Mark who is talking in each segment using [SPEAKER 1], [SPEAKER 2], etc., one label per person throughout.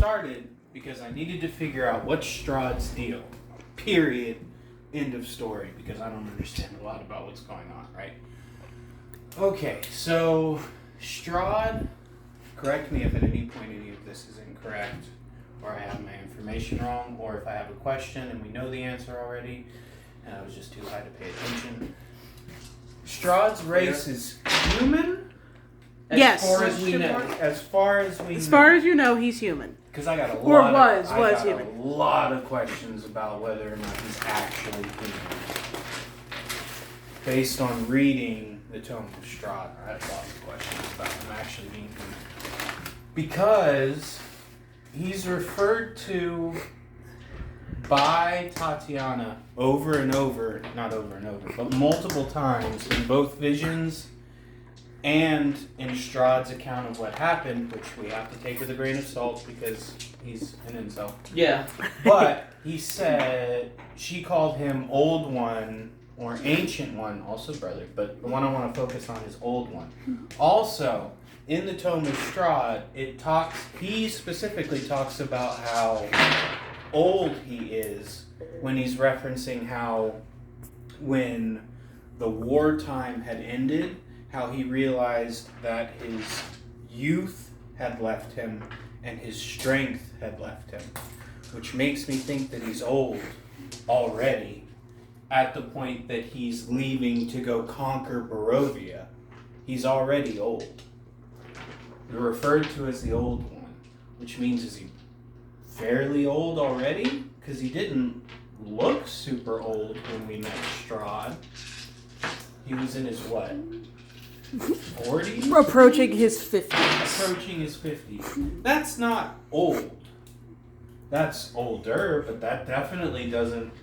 [SPEAKER 1] started because I needed to figure out what's Strahd's deal. Period. End of story. Because I don't understand a lot about what's going on, right? Okay, so Strahd, correct me if at any point any of this is incorrect, or I have my information wrong, or if I have a question and we know the answer already, and I was just too high to pay attention. Strahd's race is human?
[SPEAKER 2] Yes.
[SPEAKER 1] As far as we know.
[SPEAKER 2] As far as you know, he's human.
[SPEAKER 1] Because I got a
[SPEAKER 2] Or
[SPEAKER 1] lot
[SPEAKER 2] was human.
[SPEAKER 1] a lot of questions about whether or not he's actually human. Based on reading the Tome of Strahd, I had a lot of questions about him actually being human. Because he's referred to by Tatiana over and over, not over and over, but multiple times in both visions and in Strahd's account of what happened, which we have to take with a grain of salt because he's an incel.
[SPEAKER 3] Yeah.
[SPEAKER 1] But he said she called him Old One or Ancient One, also brother, but the one I want to focus on is Old One. Also, in the Tome of Strahd, he specifically talks about how old he is when he's referencing how when the wartime had ended, how he realized that his youth had left him and his strength had left him, which makes me think that he's old already at the point that he's leaving to go conquer Barovia. He's already old. You're referred to as the Old One, which means is he fairly old already? Because he didn't look super old when we met Strahd. He was in his what? 40s?
[SPEAKER 2] Approaching his 50s.
[SPEAKER 1] Approaching his 50s. That's not old. That's older, but that definitely doesn't...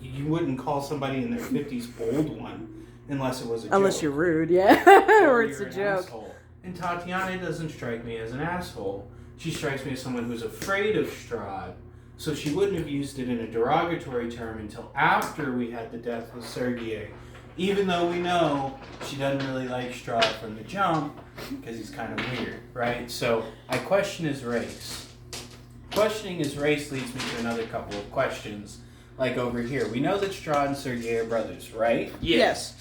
[SPEAKER 1] You wouldn't call somebody in their 50s Old One unless it was a joke.
[SPEAKER 2] Unless you're rude, yeah. or it's a joke.
[SPEAKER 1] Asshole. And Tatiana doesn't strike me as an asshole. She strikes me as someone who's afraid of Strahd. So she wouldn't have used it in a derogatory term until after we had the death with Sergei. Even though we know she doesn't really like Strahd from the jump, because he's kind of weird, right? So I question his race. Questioning his race leads me to another couple of questions. Like over here, we know that Strahd and Sergei are brothers, right?
[SPEAKER 2] Yes.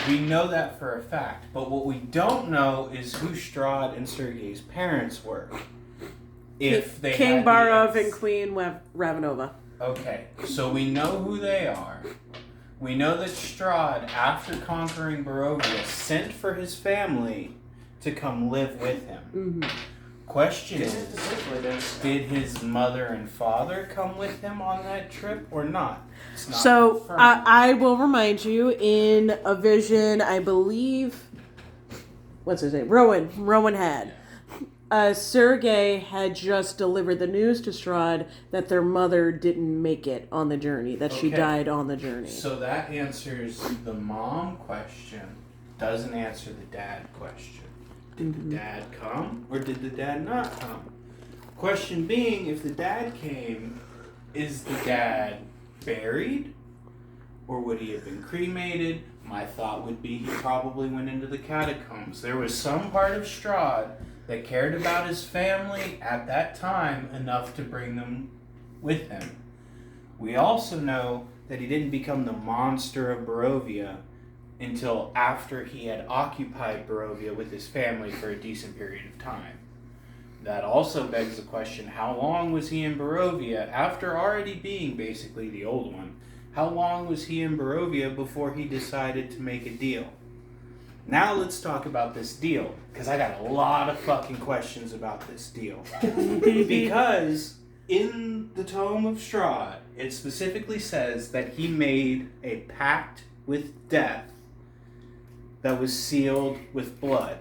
[SPEAKER 1] We know that for a fact, but what we don't know is who Strahd and Sergei's parents were. If they
[SPEAKER 2] King
[SPEAKER 1] had
[SPEAKER 2] Barov and Queen Ravenova.
[SPEAKER 1] Okay, so we know who they are. We know that Strahd, after conquering Barovia, sent for his family to come live with him.
[SPEAKER 2] Mm-hmm.
[SPEAKER 1] Question is, did his mother and father come with him on that trip or not?
[SPEAKER 2] So I will remind you, in a vision, I believe, what's his name? Rowan had. Sergei had just delivered the news to Strahd that their mother didn't make it on the journey, that she died on the journey.
[SPEAKER 1] So that answers the mom question, doesn't answer the dad question. Did the dad come or did the dad not come? Question being, if the dad came, is the dad buried? Or would he have been cremated? My thought would be he probably went into the catacombs. There was some part of Strahd that cared about his family at that time enough to bring them with him. We also know that he didn't become the monster of Barovia until after he had occupied Barovia with his family for a decent period of time. That also begs the question, how long was he in Barovia after already being basically the Old One? How long was he in Barovia before he decided to make a deal? Now let's talk about this deal, because I got a lot of fucking questions about this deal. Because in the Tome of Strahd, it specifically says that he made a pact with death that was sealed with blood.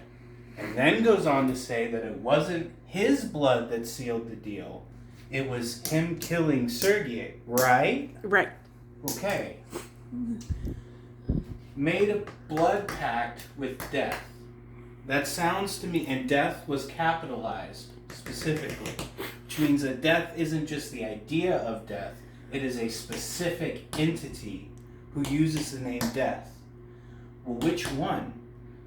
[SPEAKER 1] And then goes on to say that it wasn't his blood that sealed the deal. It was him killing Sergei, right?
[SPEAKER 2] Right.
[SPEAKER 1] Okay. Made a blood pact with death. That sounds to me, and death was capitalized specifically, which means that death isn't just the idea of death, it is a specific entity who uses the name death. Well, which one?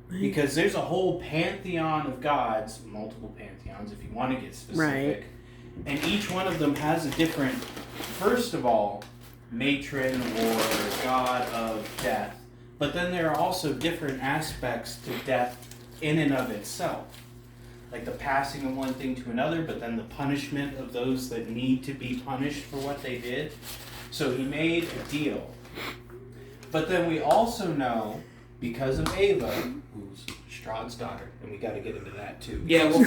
[SPEAKER 1] Because there's a whole pantheon of gods, multiple pantheons if you want to get specific, And each one of them has a different, first of all, matron or god of death. But then there are also different aspects to death in and of itself. Like the passing of one thing to another, but then the punishment of those that need to be punished for what they did. So he made a deal. But then we also know, because of Ava, who's Strahd's daughter, and we got to get into that too.
[SPEAKER 3] Yeah, well,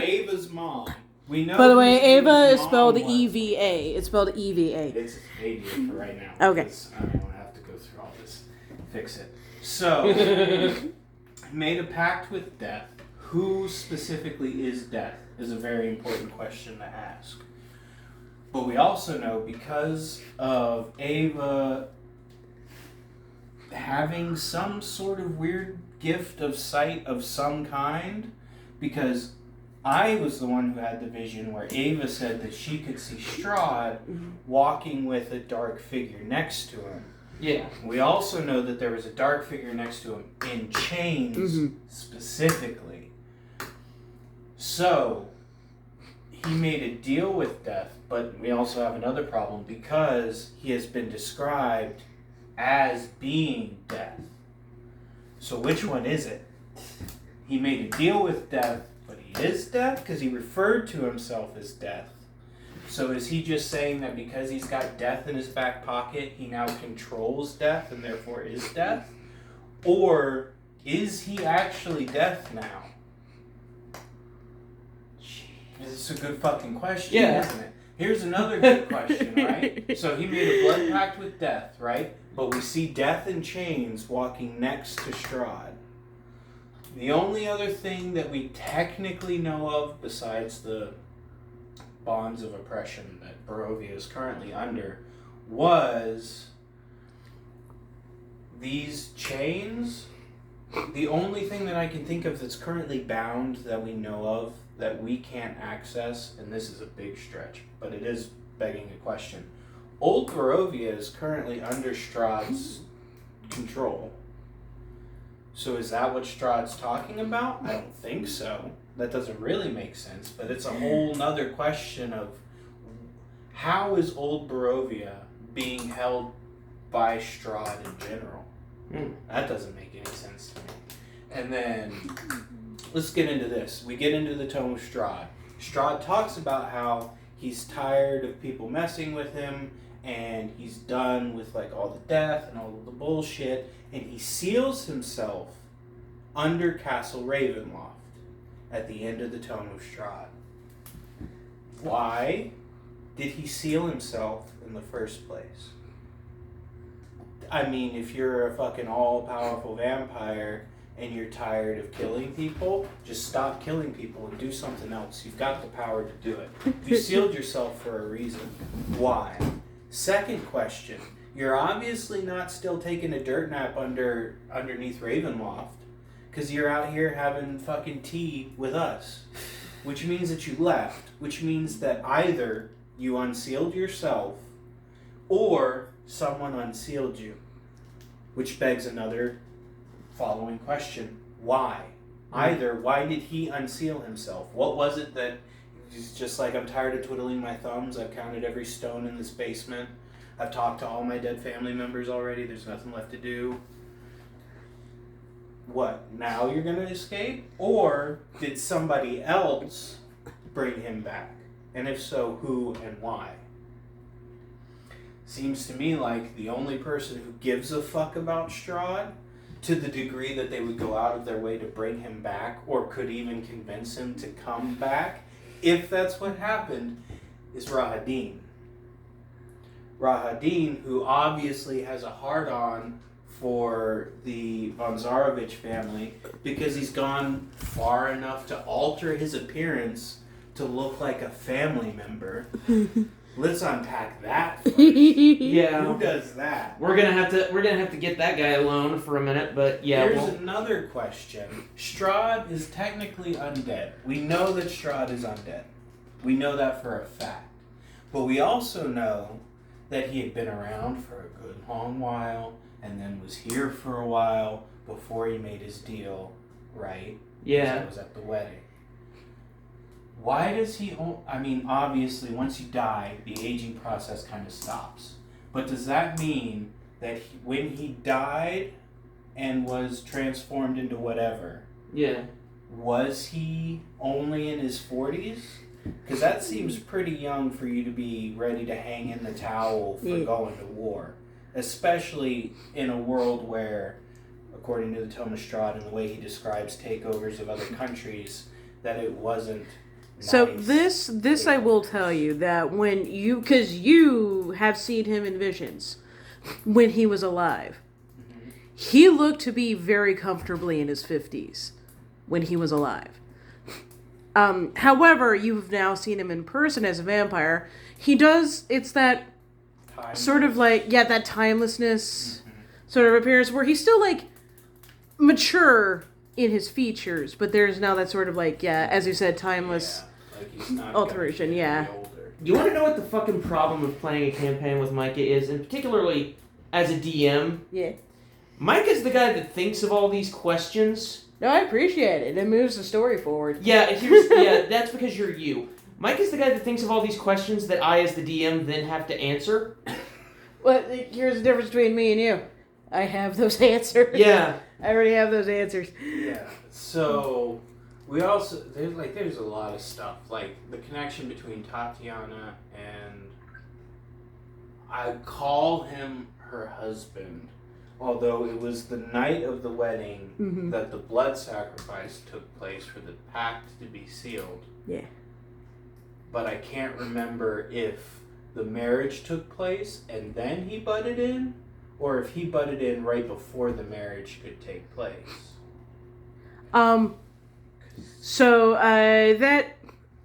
[SPEAKER 1] Ava's mom. We know.
[SPEAKER 2] By the way,
[SPEAKER 1] who
[SPEAKER 2] Ava
[SPEAKER 1] Ava's
[SPEAKER 2] is spelled
[SPEAKER 1] mom was.
[SPEAKER 2] EVA. It's spelled EVA.
[SPEAKER 1] It's AVA for right now.
[SPEAKER 2] Okay.
[SPEAKER 1] Because I don't want to have to go through all this. Fix it. So, made a pact with death. Who specifically is death is a very important question to ask. But we also know, because of Ava having some sort of weird gift of sight of some kind, because I was the one who had the vision where Ava said that she could see Strahd walking with a dark figure next to him.
[SPEAKER 3] Yeah.
[SPEAKER 1] We also know that there was a dark figure next to him in chains specifically. So, he made a deal with death, but we also have another problem because he has been described as being death. So which one is it? He made a deal with death, but he is death because he referred to himself as death. So is he just saying that because he's got death in his back pocket, he now controls death and therefore is death? Or is he actually death now? It's a good fucking question, isn't it? Here's another good question, right? So he made a blood pact with death, right? But we see death in chains walking next to Strahd. The only other thing that we technically know of, besides the bonds of oppression that Barovia is currently under, was these chains. The only thing that I can think of that's currently bound that we know of that we can't access, and this is a big stretch, but it is begging a question. Old Barovia is currently under Strahd's control. So is that what Strahd's talking about? I don't think so. That doesn't really make sense, but it's a whole nother question of how is Old Barovia being held by Strahd in general? That doesn't make any sense to me. And then, let's get into this. We get into the Tome of Strahd. Strahd talks about how he's tired of people messing with him, and he's done with like all the death and all of the bullshit, and he seals himself under Castle Ravenloft at the end of the Tome of Strahd. Why did he seal himself in the first place? I mean, if you're a fucking all-powerful vampire and you're tired of killing people, just stop killing people and do something else. You've got the power to do it. You sealed yourself for a reason. Why? Second question. You're obviously not still taking a dirt nap underneath Ravenloft because you're out here having fucking tea with us, which means that you left, which means that either you unsealed yourself or someone unsealed you, which begs another following question. Why? Either, why did he unseal himself? What was it that he's just like, I'm tired of twiddling my thumbs, I've counted every stone in this basement, I've talked to all my dead family members already, there's nothing left to do. What, now you're going to escape? Or did somebody else bring him back? And if so, who and why? Seems to me like the only person who gives a fuck about Strahd, to the degree that they would go out of their way to bring him back, or could even convince him to come back, if that's what happened, is Rahadin. Rahadin, who obviously has a hard-on for the von Zarovich family, because he's gone far enough to alter his appearance to look like a family member. Let's unpack that first.
[SPEAKER 3] Yeah.
[SPEAKER 1] Who does that?
[SPEAKER 3] We're gonna have to get that guy alone for a minute, but yeah.
[SPEAKER 1] Here's another question. Strahd is technically undead. We know that Strahd is undead. We know that for a fact. But we also know that he had been around for a good long while and then was here for a while before he made his deal, right?
[SPEAKER 3] Yeah.
[SPEAKER 1] That was at the wedding. Why does he... I mean, obviously, once you die, the aging process kind of stops. But does that mean that when he died and was transformed into whatever...
[SPEAKER 3] Yeah.
[SPEAKER 1] Was he only in his 40s? Because that seems pretty young for you to be ready to hang in the towel for going to war. Especially in a world where, according to the Tome of Strahd and the way he describes takeovers of other countries, that it wasn't nice.
[SPEAKER 2] So this I will tell you, that when you... Because you have seen him in visions when he was alive. Mm-hmm. He looked to be very comfortably in his 50s. When he was alive. However, you've now seen him in person as a vampire. He does, it's that sort of like, that timelessness sort of appearance where he's still like mature in his features, but there's now that sort of like, as you said, timeless
[SPEAKER 1] like he's not
[SPEAKER 2] alteration,
[SPEAKER 1] Do
[SPEAKER 3] you want to know what the fucking problem of playing a campaign with Micah is, and particularly as a DM?
[SPEAKER 2] Yeah.
[SPEAKER 3] Micah's the guy that thinks of all these questions.
[SPEAKER 2] No, I appreciate it. It moves the story forward.
[SPEAKER 3] Yeah, that's because you're you. Mike is the guy that thinks of all these questions that I, as the DM, then have to answer.
[SPEAKER 2] Well, here's the difference between me and you. I have those answers.
[SPEAKER 3] Yeah.
[SPEAKER 2] I already have those answers.
[SPEAKER 1] Yeah. So, we also... There's a lot of stuff. Like, the connection between Tatiana and... I call him her husband. Although it was the night of the wedding that the blood sacrifice took place for the pact to be sealed.
[SPEAKER 2] Yeah.
[SPEAKER 1] But I can't remember if the marriage took place and then he butted in, or if he butted in right before the marriage could take place.
[SPEAKER 2] So, that...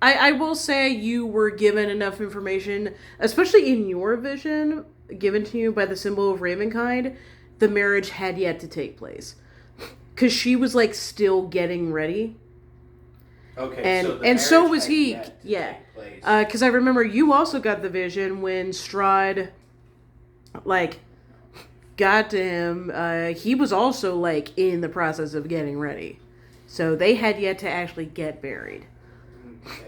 [SPEAKER 2] I will say you were given enough information, especially in your vision, given to you by the symbol of Ravenkind. The marriage had yet to take place. Because she was, like, still getting ready.
[SPEAKER 1] Okay,
[SPEAKER 2] and so was he. Yeah. Because I remember you also got the vision when Strahd, like, got to him. He was also, like, in the process of getting ready. So they had yet to actually get married.
[SPEAKER 1] Okay.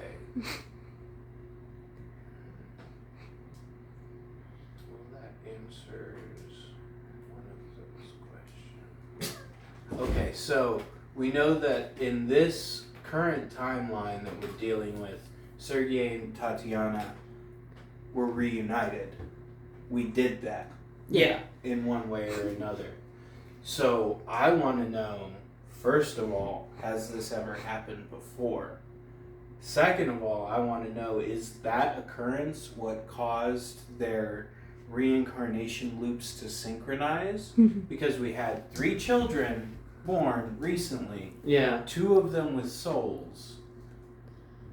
[SPEAKER 1] Okay, so we know that in this current timeline that we're dealing with, Sergei and Tatiana were reunited. We did that.
[SPEAKER 3] Yeah.
[SPEAKER 1] In one way or another. So I want to know, first of all, has this ever happened before? Second of all, I want to know, is that occurrence what caused their reincarnation loops to synchronize? Because we had 3 children born recently.
[SPEAKER 3] Yeah.
[SPEAKER 1] 2 of them with souls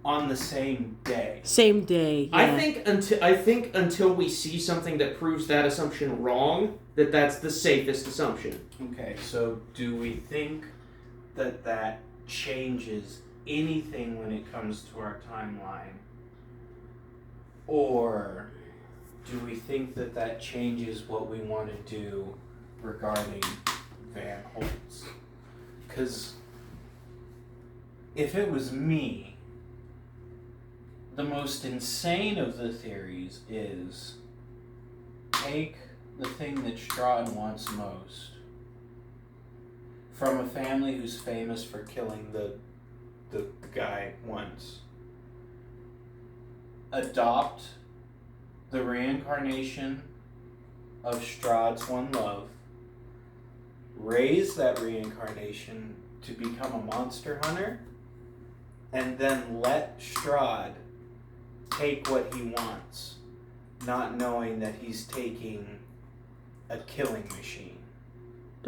[SPEAKER 1] on the same day.
[SPEAKER 2] Same day. Yeah.
[SPEAKER 3] I think until we see something that proves that assumption wrong, that's the safest assumption.
[SPEAKER 1] Okay, so do we think that changes anything when it comes to our timeline? Or do we think that changes what we want to do regarding Van Holtz? Because if it was me, the most insane of the theories is take the thing that Strahd wants most from a family who's famous for killing the guy once. Adopt the reincarnation of Strahd's one love. Raise that reincarnation to become a monster hunter. And then let Strahd take what he wants, not knowing that he's taking a killing machine.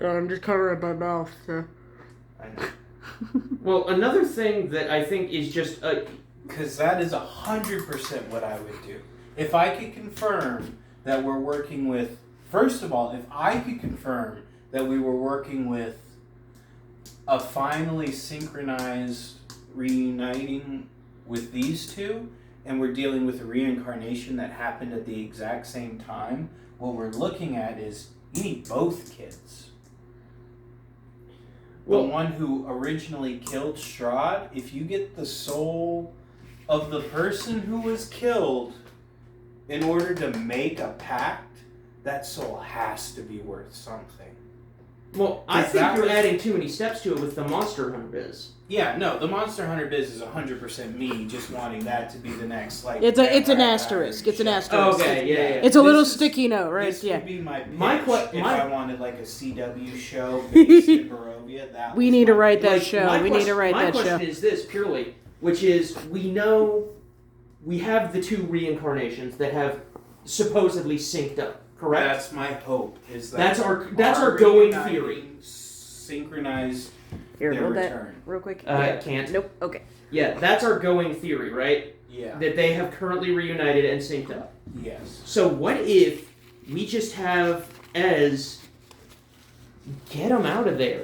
[SPEAKER 2] I'm just covering my mouth, so.
[SPEAKER 1] I know.
[SPEAKER 3] Well, another thing that I think is just
[SPEAKER 1] because that is 100% what I would do. If I could confirm that we're working with... First of all, if I could confirm that we were working with a finally synchronized reuniting with these 2, and we're dealing with a reincarnation that happened at the exact same time, what we're looking at is you need both kids. The one who originally killed Strahd, if you get the soul of the person who was killed, in order to make a pact, that soul has to be worth something.
[SPEAKER 3] Well, I
[SPEAKER 1] Because
[SPEAKER 3] think
[SPEAKER 1] that
[SPEAKER 3] you're
[SPEAKER 1] was-
[SPEAKER 3] adding too many steps to it with the Monster Hunter biz.
[SPEAKER 1] Yeah, no, the Monster Hunter biz is 100% me just wanting that to be the next, like...
[SPEAKER 2] It's an
[SPEAKER 1] Vampire
[SPEAKER 2] asterisk.
[SPEAKER 1] Diaries
[SPEAKER 2] It's an
[SPEAKER 1] shit.
[SPEAKER 2] asterisk.
[SPEAKER 3] Okay, yeah.
[SPEAKER 2] It's a little
[SPEAKER 1] This is-
[SPEAKER 2] sticky note, right?
[SPEAKER 1] This
[SPEAKER 2] Yeah.
[SPEAKER 1] would be my pitch
[SPEAKER 3] My
[SPEAKER 1] if I wanted like a CW show based in Barovia. That
[SPEAKER 2] We
[SPEAKER 1] was
[SPEAKER 2] need to
[SPEAKER 1] my
[SPEAKER 2] write that
[SPEAKER 3] Like,
[SPEAKER 2] show.
[SPEAKER 3] my
[SPEAKER 2] We need to write
[SPEAKER 3] my
[SPEAKER 2] that show.
[SPEAKER 3] question is this purely, which is we know we have the two reincarnations that have supposedly synced up, correct?
[SPEAKER 1] That's my hope. Is that
[SPEAKER 3] That's our going
[SPEAKER 1] reuniting
[SPEAKER 3] theory.
[SPEAKER 1] Synchronize
[SPEAKER 2] Here,
[SPEAKER 1] their
[SPEAKER 2] hold that
[SPEAKER 1] return.
[SPEAKER 2] real quick.
[SPEAKER 3] Can't.
[SPEAKER 2] Nope. Okay.
[SPEAKER 3] Yeah, that's our going theory, right?
[SPEAKER 1] Yeah.
[SPEAKER 3] That they have currently reunited and synced up.
[SPEAKER 1] Yes.
[SPEAKER 3] So what if we just have Ez get them out of there,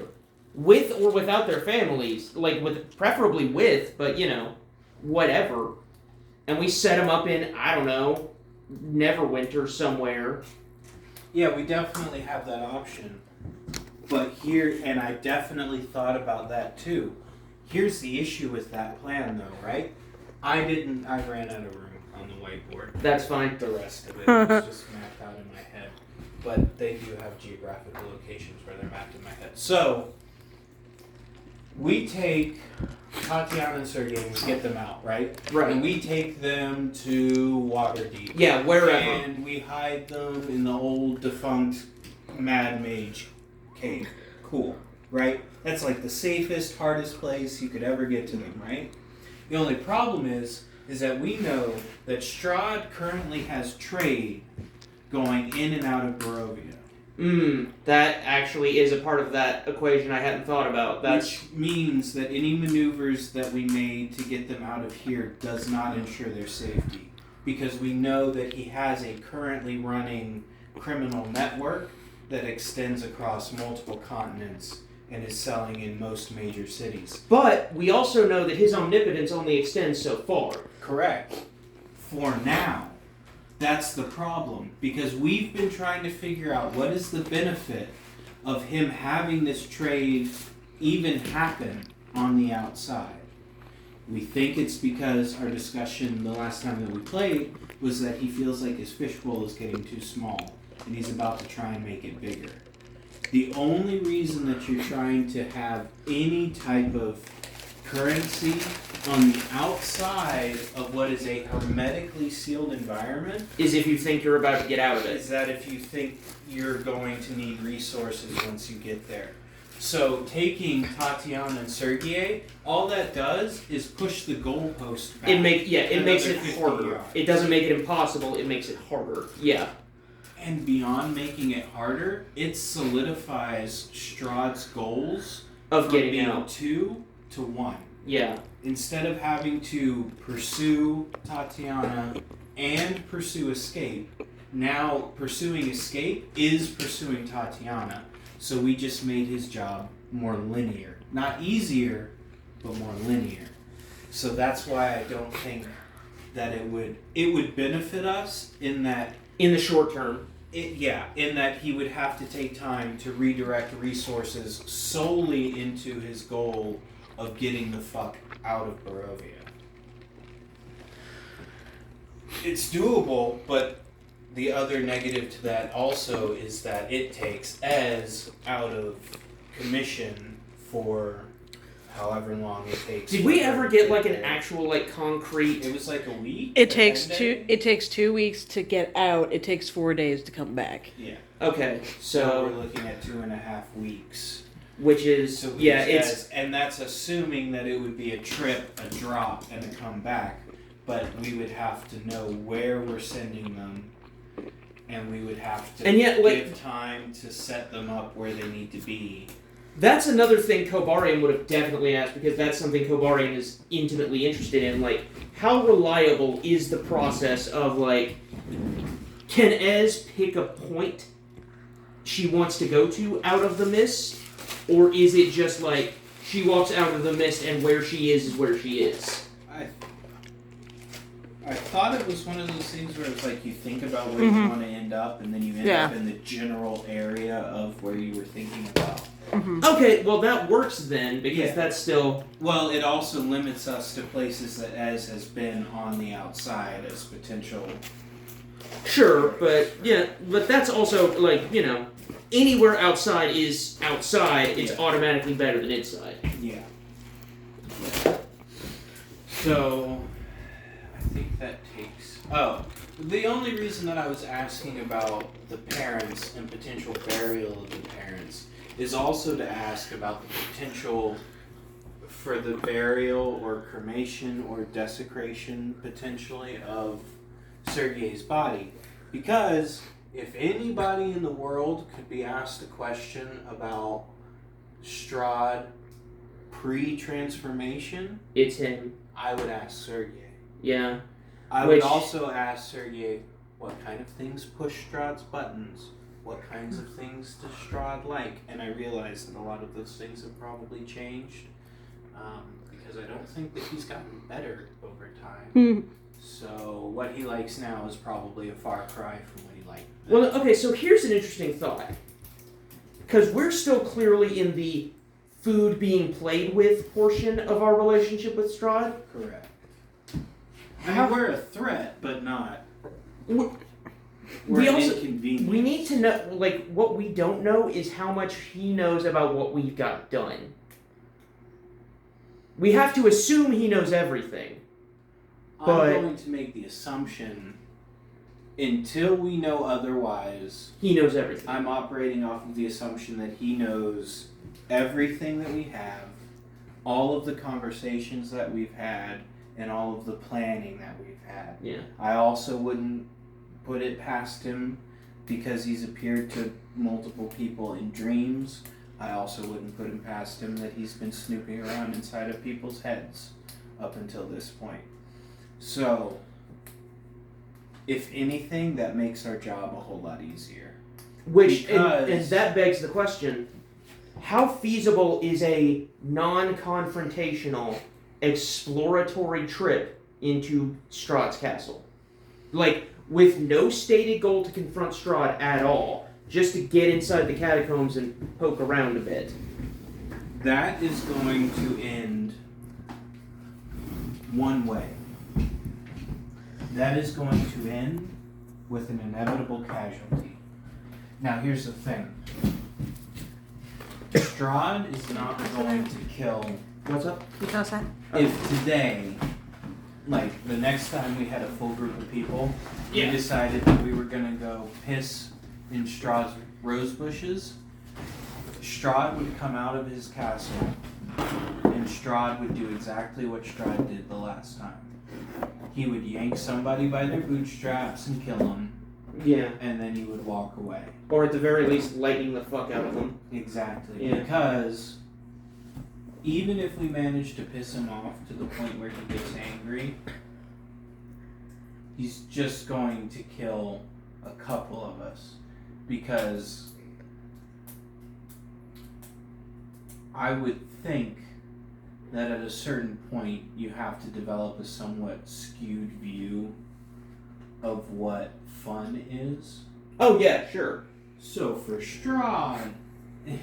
[SPEAKER 3] with or without their families, like preferably with, but whatever, and we set them up in I don't know, Neverwinter somewhere.
[SPEAKER 1] Yeah, we definitely have that option. But here, and I definitely thought about that too. Here's the issue with that plan though, right? I ran out of room on the whiteboard.
[SPEAKER 3] That's fine.
[SPEAKER 1] The rest of it was just mapped out in my head. But they do have geographical locations where they're mapped in my head. So, we take Tatiana and Sergei and we get them out, right?
[SPEAKER 3] Right.
[SPEAKER 1] And we take them to Waterdeep.
[SPEAKER 3] Yeah, wherever.
[SPEAKER 1] And we hide them in the old defunct Mad Mage cave. Cool, right? That's like the safest, hardest place you could ever get to them, right? The only problem is that we know that Strahd currently has trade going in and out of Barovia.
[SPEAKER 3] That actually is a part of that equation I hadn't thought about.
[SPEAKER 1] Which means that any maneuvers that we made to get them out of here does not ensure their safety. Because we know that he has a currently running criminal network that extends across multiple continents and is selling in most major cities.
[SPEAKER 3] But we also know that his omnipotence only extends so far.
[SPEAKER 1] Correct. For now. That's the problem. Because we've been trying to figure out what is the benefit of him having this trade even happen on the outside. We think it's because our discussion the last time that we played was that he feels like his fishbowl is getting too small and he's about to try and make it bigger. The only reason that you're trying to have any type of currency on the outside of what is a hermetically sealed environment
[SPEAKER 3] Is if you think you're about to get out of it.
[SPEAKER 1] is that if you think you're going to need resources once you get there. So taking Tatiana and Sergei, all that does is push the goalpost back.
[SPEAKER 3] It makes
[SPEAKER 1] another
[SPEAKER 3] it
[SPEAKER 1] 50
[SPEAKER 3] harder.
[SPEAKER 1] yards.
[SPEAKER 3] It doesn't make it impossible. It makes it harder. Yeah.
[SPEAKER 1] And beyond making it harder, it solidifies Strahd's goals
[SPEAKER 3] Of
[SPEAKER 1] from
[SPEAKER 3] getting
[SPEAKER 1] being
[SPEAKER 3] out.
[SPEAKER 1] 2 to 1.
[SPEAKER 3] Yeah.
[SPEAKER 1] Instead of having to pursue Tatiana and pursue escape, now pursuing escape is pursuing Tatiana. So we just made his job more linear. Not easier, but more linear. So that's why I don't think that it would benefit us in that
[SPEAKER 3] In the short term.
[SPEAKER 1] in that he would have to take time to redirect resources solely into his goal of getting the fuck out of Barovia. It's doable, but the other negative to that also is that it takes Ez out of commission for however long it takes.
[SPEAKER 3] Did
[SPEAKER 1] for
[SPEAKER 3] we
[SPEAKER 1] her
[SPEAKER 3] ever
[SPEAKER 1] to
[SPEAKER 3] get like an
[SPEAKER 1] there.
[SPEAKER 3] actual like concrete?
[SPEAKER 1] It was like a week.
[SPEAKER 2] It
[SPEAKER 1] or
[SPEAKER 2] takes
[SPEAKER 1] 10
[SPEAKER 2] two.
[SPEAKER 1] days?
[SPEAKER 2] It takes 2 weeks to get out. It takes 4 days to come back.
[SPEAKER 1] Yeah.
[SPEAKER 3] Okay,
[SPEAKER 1] So we're
[SPEAKER 3] so
[SPEAKER 1] looking at 2.5 weeks.
[SPEAKER 3] which is
[SPEAKER 1] So
[SPEAKER 3] yeah,
[SPEAKER 1] it's
[SPEAKER 3] it's
[SPEAKER 1] and that's assuming that it would be a trip, a drop, and a comeback. But we would have to know where we're sending them, and we would have to
[SPEAKER 3] And yet, like-
[SPEAKER 1] give time to set them up where they need to be.
[SPEAKER 3] that's another thing Kobarian would have definitely asked because that's something Kobarian is intimately interested in. Like, how reliable is the process of like, can Ez pick a point she wants to go to out of the mist, or is it just like she walks out of the mist and where she is where she is?
[SPEAKER 1] I thought it was one of those things where it's like you think about where you want to end up, and then you end
[SPEAKER 2] Yeah.
[SPEAKER 1] up in the general area of where you were thinking about.
[SPEAKER 3] Okay, well that works then, because that's still...
[SPEAKER 1] Well, it also limits us to places that Ez has been on the outside as potential...
[SPEAKER 3] Sure, but that's also, like, you know, anywhere outside is outside, it's automatically better than inside.
[SPEAKER 1] Yeah. So, I think that takes... Oh, the only reason that I was asking about the parents and potential burial of the parents is also to ask about the potential for the burial or cremation or desecration, potentially, of Sergei's body. Because if anybody in the world could be asked a question about Strahd pre-transformation,
[SPEAKER 3] It's him.
[SPEAKER 1] I would ask Sergei.
[SPEAKER 3] Yeah.
[SPEAKER 1] I would also ask Sergei what kind of things push Strahd's buttons, what kinds of things does Strahd like, and I realize that a lot of those things have probably changed, because I don't think that he's gotten better over time. So what he likes now is probably a far cry from what he liked then.
[SPEAKER 3] Well, okay, so here's an interesting thought. Because we're still clearly in the food being played with portion of our relationship with Strahd.
[SPEAKER 1] Correct. I mean, we're a threat, but not... We're an inconvenience.
[SPEAKER 3] We need to know, like, what we don't know is how much he knows about what we've got done. We have to assume he knows everything. But
[SPEAKER 1] I'm going to make the assumption, until we know otherwise,
[SPEAKER 3] he knows everything.
[SPEAKER 1] I'm operating off of the assumption that he knows everything that we have, all of the conversations that we've had, and all of the planning that we've had.
[SPEAKER 3] Yeah.
[SPEAKER 1] I also wouldn't put it past him because he's appeared to multiple people in dreams. I also wouldn't put him past him that he's been snooping around inside of people's heads up until this point. So, if anything, that makes our job a whole lot easier.
[SPEAKER 3] Which, and that begs the question, how feasible is a non-confrontational, exploratory trip into Strahd's castle? Like, with no stated goal to confront Strahd at all, just to get inside the catacombs and poke around a bit.
[SPEAKER 1] That is going to end one way. That is going to end with an inevitable casualty. Now, here's the thing. Strahd is not going to kill...
[SPEAKER 3] What's up?
[SPEAKER 1] If today, like, the next time we had a full group of people, we decided that we were going to go piss in Strahd's rose bushes, Strahd would come out of his castle, and Strahd would do exactly what Strahd did the last time. He would yank somebody by their bootstraps and kill them.
[SPEAKER 3] Yeah.
[SPEAKER 1] And then he would walk away.
[SPEAKER 3] Or at the very least, lightning the fuck out of them.
[SPEAKER 1] Exactly.
[SPEAKER 3] Yeah.
[SPEAKER 1] Because even if we manage to piss him off to the point where he gets angry, he's just going to kill a couple of us. Because I would think that at a certain point you have to develop a somewhat skewed view of what fun is.
[SPEAKER 3] Oh yeah, sure.
[SPEAKER 1] So for Strahd,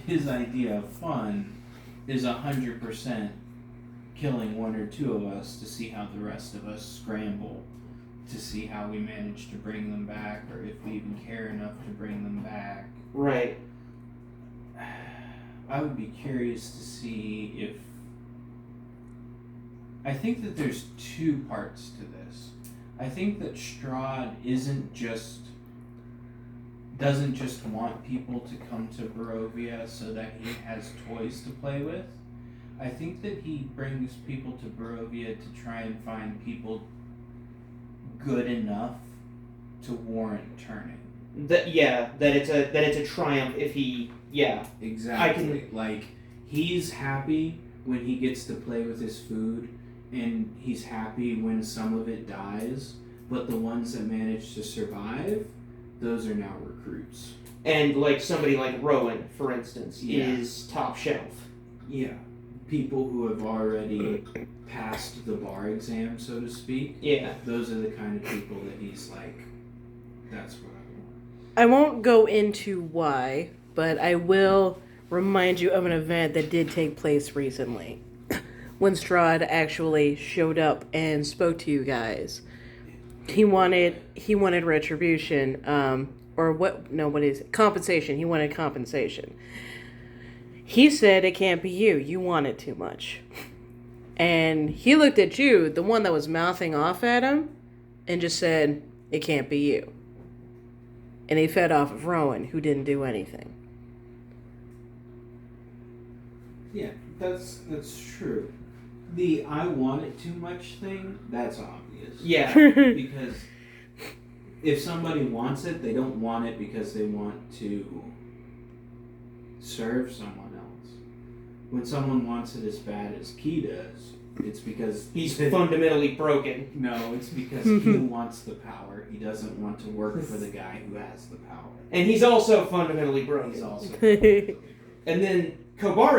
[SPEAKER 1] his idea of fun is 100% killing one or two of us to see how the rest of us scramble, to see how we manage to bring them back, or if we even care enough to bring them back.
[SPEAKER 3] Right.
[SPEAKER 1] I would be curious to see if... I think that there's two parts to this. I think that Strahd doesn't just want people to come to Barovia so that he has toys to play with. I think that he brings people to Barovia to try and find people good enough to warrant turning.
[SPEAKER 3] That it's a triumph if he
[SPEAKER 1] Exactly. Like, he's happy when he gets to play with his food, and he's happy when some of it dies, but the ones that manage to survive, those are now recruits.
[SPEAKER 3] And like somebody like Rowan, for instance, is top shelf.
[SPEAKER 1] Yeah. People who have already passed the bar exam, so to speak.
[SPEAKER 3] Yeah.
[SPEAKER 1] Those are the kind of people that he's like, that's what I want.
[SPEAKER 2] I won't go into why, but I will remind you of an event that did take place recently. When Strahd actually showed up and spoke to you guys. He wanted retribution, or what? No, what is it? Compensation. He wanted compensation. He said it can't be you. You want it too much. And he looked at you, the one that was mouthing off at him, and just said, it can't be you. And he fed off of Rowan, who didn't do anything.
[SPEAKER 1] Yeah, that's true. The I want it too much thing, that's obvious.
[SPEAKER 3] Yeah.
[SPEAKER 1] Because if somebody wants it, they don't want it because they want to serve someone else. When someone wants it as bad as Key does, it's because
[SPEAKER 3] He's fundamentally broken.
[SPEAKER 1] No, it's because he wants the power. He doesn't want to work for the guy who has the power.
[SPEAKER 3] And he's also fundamentally broken.
[SPEAKER 1] He's also
[SPEAKER 3] And then Kobari